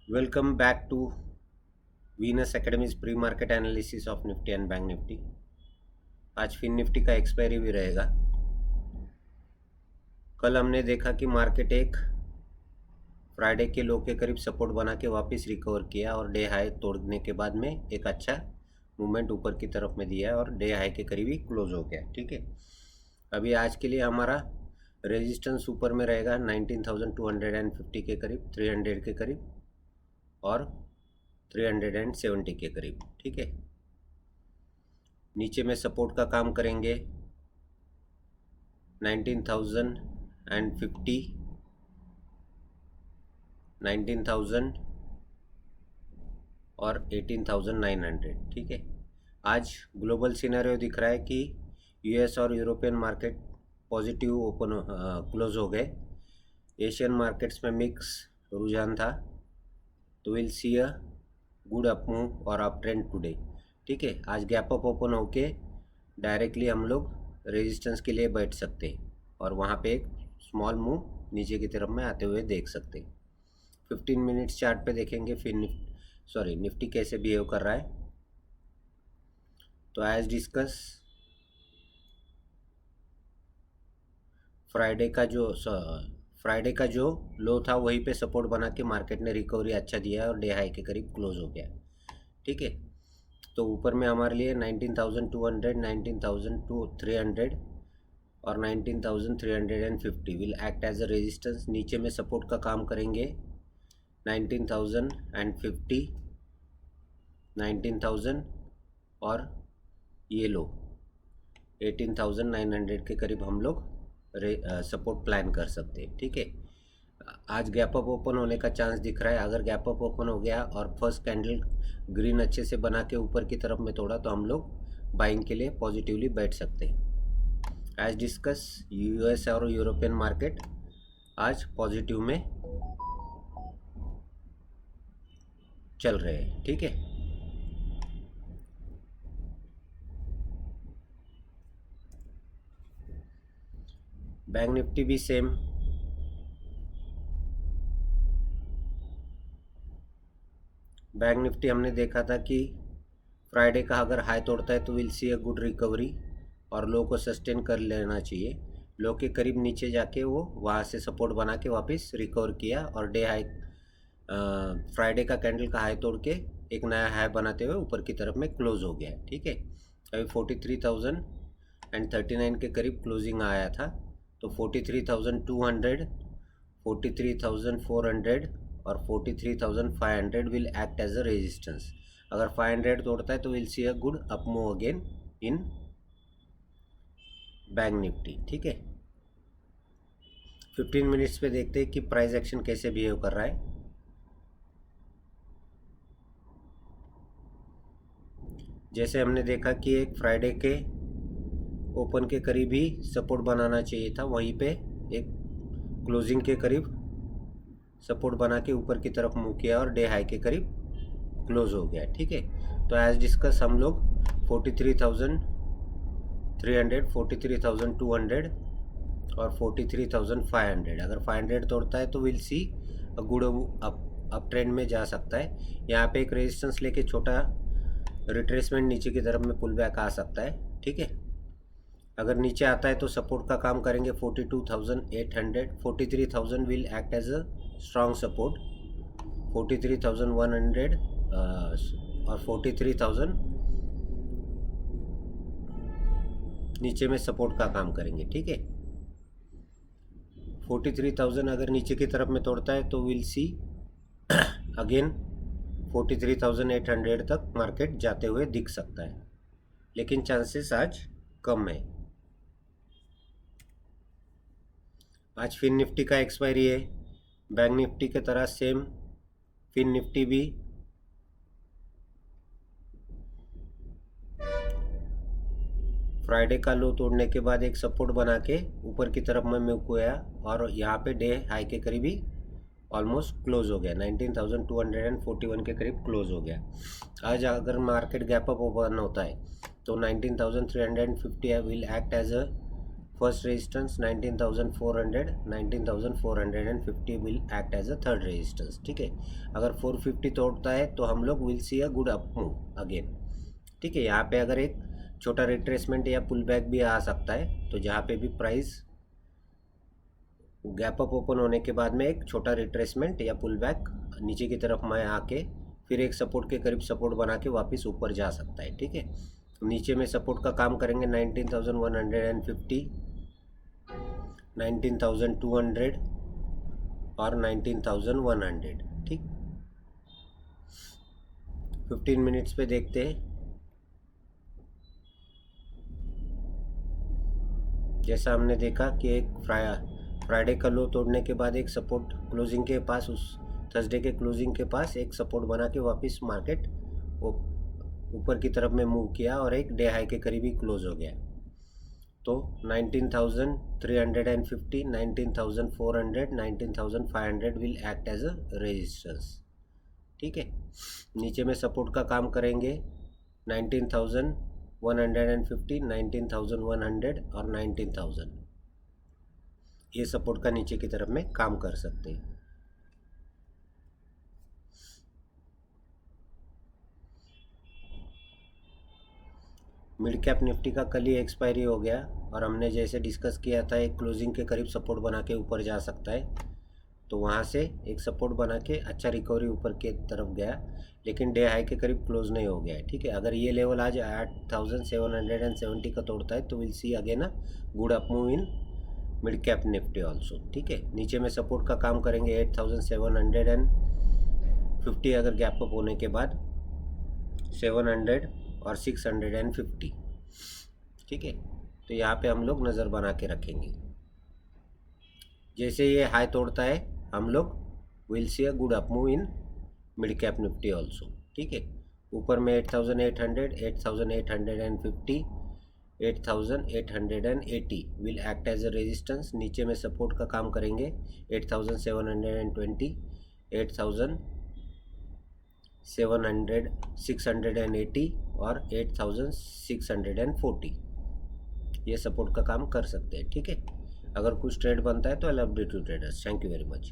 Welcome back to Venus Academy's pre-market analysis of Nifty and Bank Nifty। आज fin Nifty का expiry भी रहेगा। कल हमने देखा कि मार्केट एक फ्राइडे के लो के करीब सपोर्ट बना के वापस रिकवर किया और डे हाई तोड़ने के बाद में एक अच्छा मूवमेंट ऊपर की तरफ में दिया और डे हाई के करीब ही क्लोज हो गया। ठीक है, अभी आज के लिए हमारा रेजिस्टेंस ऊपर में रहेगा 19,250 के करीब, 300 के करीब और 370 के करीब। ठीक है, नीचे में सपोर्ट का काम करेंगे 19,050, 19,000 और 18,900। ठीक है, आज ग्लोबल सिनेरियो दिख रहा है कि यूएस और European market positive open close हो गए। एशियन मार्केट्स में मिक्स रुझान था, तो will see a good up move और अप ट्रेंड टुडे। ठीक है, आज गैप अप ओपन होके डायरेक्टली हम लोग रेजिस्टेंस के लिए बैठ सकते हैं और वहाँ पे एक स्मॉल मूव नीचे की तरफ में आते हुए देख सकते हैं। 15 मिनट्स चार्ट पे देखेंगे फिर निफ्टी कैसे बिहेव कर रहा है। तो एज डिस्कस फ्राइडे का जो लो था वहीं पे सपोर्ट बना के मार्केट ने रिकवरी अच्छा दिया और डे हाई के करीब क्लोज हो गया। ठीक है, तो ऊपर में हमारे लिए 19,200, 19,300 और 19,350 will act as a resistance. नीचे में सपोर्ट का काम करेंगे 19,050, 19,000 और ये लो 18,900 के करीब हम लोग सपोर्ट प्लान कर सकते हैं। ठीक है, आज गैप अप ओपन होने का चांस दिख रहा है। अगर गैप अप ओपन हो गया और फर्स्ट कैंडल ग्रीन अच्छे से बना के ऊपर की तरफ में तोड़ा तो हम लोग बाइंग के लिए पॉजिटिवली बैठ सकते हैं। एज डिस्कस यूएस और यूरोपियन मार्केट आज पॉजिटिव में चल रहे हैं। ठीक है, बैंक निफ्टी भी सेम। बैंक निफ्टी हमने देखा था कि फ्राइडे का अगर हाई तोड़ता है तो will see a good recovery और लो को सस्टेन कर लेना चाहिए। लो के करीब नीचे जाके वो वहाँ से सपोर्ट बना के वापस रिकवर किया और डे हाई फ्राइडे का कैंडल का हाई तोड़ के एक नया हाई बनाते हुए ऊपर की तरफ में क्लोज हो गया। ठीक है, अभी 43,039 के करीब क्लोजिंग आया था, तो 43,200, 43,400 और 43,500 will act as a resistance. अगर 500 तोड़ता है तो will see a good up move again in Bank Nifty. ठीक है, 15 मिनट्स पे देखते हैं कि प्राइस एक्शन कैसे बिहेव कर रहा है। जैसे हमने देखा कि एक फ्राइडे के ओपन के करीब ही सपोर्ट बनाना चाहिए था, वहीं पे एक क्लोजिंग के करीब सपोर्ट बना के ऊपर की तरफ मूव किया और डे हाई के करीब क्लोज हो गया। ठीक है, तो एज डिस्कस हम लोग 43,300, 43,200 और 43,500, अगर 500 तोड़ता है तो will see a good up trend में जा सकता है। यहाँ पे एक रेजिस्टेंस लेके छोटा रिट्रेसमेंट नीचे की तरफ में पुल बैक आ सकता है। ठीक है, अगर नीचे आता है तो सपोर्ट का काम करेंगे 42,800, 43,000 will act as a strong support, 43,100 और 43,000 नीचे में सपोर्ट का काम करेंगे। ठीक है, 43,000 अगर नीचे की तरफ में तोड़ता है तो विल सी अगेन 43,800 तक मार्केट जाते हुए दिख सकता है, लेकिन चांसेस आज कम है। आज फिन निफ्टी का एक्सपायरी है, बैंक निफ्टी की तरह सेम फिन निफ्टी भी फ्राइडे का लो तोड़ने के बाद एक सपोर्ट बना के ऊपर की तरफ में मूव किया और यहाँ पे डे हाई के करीब ही ऑलमोस्ट क्लोज हो गया, 19,241 के करीब क्लोज हो गया। आज अगर मार्केट गैप अप ओपन होता है तो 19,350 will act as a first resistance 19,400, 19,450 will act as a third resistance, ठीक है। अगर 450 तोड़ता है तो हम लोग will see a good up move again, ठीक है। यहाँ पे अगर एक छोटा रिट्रेसमेंट या पुल बैक भी आ सकता है, तो जहाँ पे भी प्राइस गैप अप ओपन होने के बाद में एक छोटा रिट्रेसमेंट या पुल बैक नीचे की तरफ में आके फिर एक सपोर्ट के करीब सपोर्ट बना के वापस ऊपर जा सकता है, ठीक है। नीचे में सपोर्ट का काम करेंगे 19,150, 19,200 और 19,100, ठीक। 15 मिनट्स पे देखते हैं। जैसा हमने देखा कि एक फ्राइडे का लो तोड़ने के बाद एक सपोर्ट क्लोजिंग के पास, उस थर्सडे के क्लोजिंग के पास एक सपोर्ट बना के वापस मार्केट ऊपर की तरफ में मूव किया और एक डे हाई के करीब ही क्लोज हो गया। तो 19,350, 19,400, 19,500 will act as a resistance, ठीक है। नीचे में सपोर्ट का काम करेंगे 19,150, 19,100 और 19,000, ये सपोर्ट का नीचे की तरफ में काम कर सकते हैं। मिड कैप निफ्टी का कल ही एक्सपायरी हो गया और हमने जैसे डिस्कस किया था एक क्लोजिंग के करीब सपोर्ट बना के ऊपर जा सकता है, तो वहाँ से एक सपोर्ट बना के अच्छा रिकवरी ऊपर के तरफ गया, लेकिन डे हाई के करीब क्लोज नहीं हो गया है, ठीक है। अगर ये लेवल आज 8,770 का तोड़ता है तो will see again a good up move in mid cap Nifty also, ठीक है। नीचे में सपोर्ट का काम करेंगे 8,750, अगर गैप अप होने के बाद 700 और 650, ठीक है। तो यहाँ पे हम लोग नज़र बना के रखेंगे। जैसे ये हाई तोड़ता है हम लोग will see a good up move in mid cap Nifty also, ठीक है। ऊपर में 8,800, 8,850, 8,880 will act as a resistance. नीचे में सपोर्ट का काम करेंगे 8,720, 8,700, 680 और 8,640, ये सपोर्ट का काम कर सकते हैं, ठीक है। अगर कुछ ट्रेड बनता है तो I love update to traders. Thank you very much.